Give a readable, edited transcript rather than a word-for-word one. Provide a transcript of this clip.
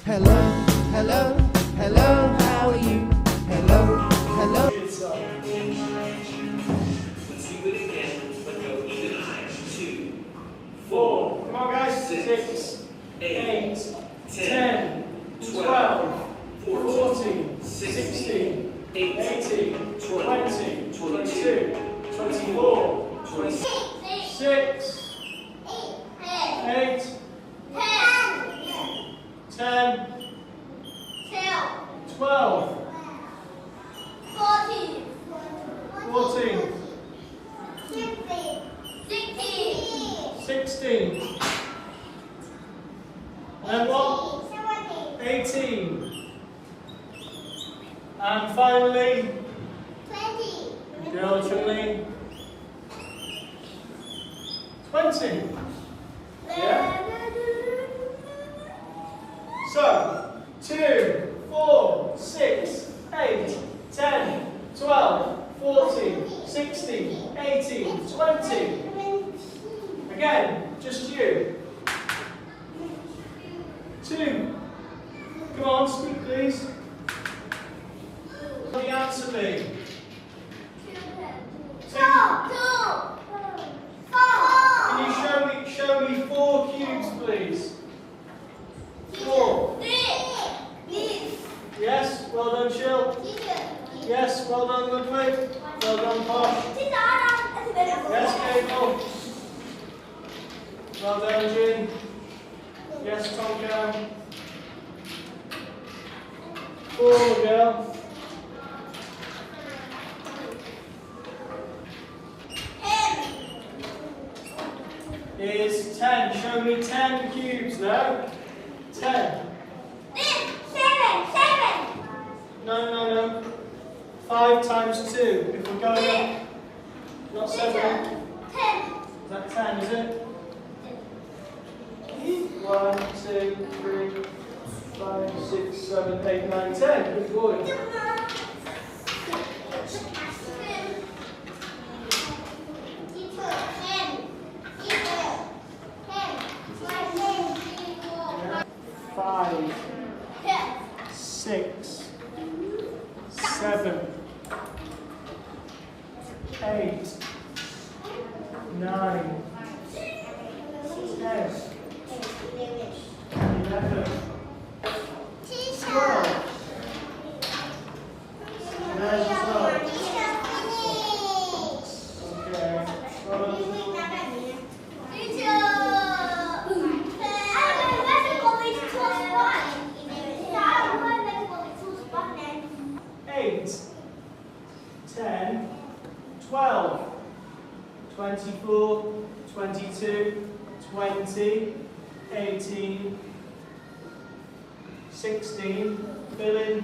Hello, hello, hello, how are you? Hello, hello. Let's do it again, but go even higher. 2, 4. Come on, guys. 6, 8, 10, 12, 14, 16, 18, 20, 22, 24, 26, 8, 10, 12, 14, 16, and what? 18. And finally, girl Charlie, 20. Yeah? So, 2, 4, 6, 8, 10, 12, 14, 16, 18, 20. Again, just you. 2. Come on, speak please. What do the answer be? 2. Can you show me 4 cubes, please? 4. Yes, well done, Chill. Yes, well done, Ludwig. Well done, Posh. Yes, Cable. Well done, Jean. Yes, Tonka. 4, girl. Is 10. Show me 10 cubes now. 10. No. 5 times 2. If we're going up. Not 7. Is that 10, is it? 1, 2, 3, 5, 6, 7, 8, 9, 10. Good boy. 5, 6, 7, 8, 9, 10, 11, 12. There's 12. Okay. Eight, 10, 12, 24, 22, 20, 18, 16, fill in.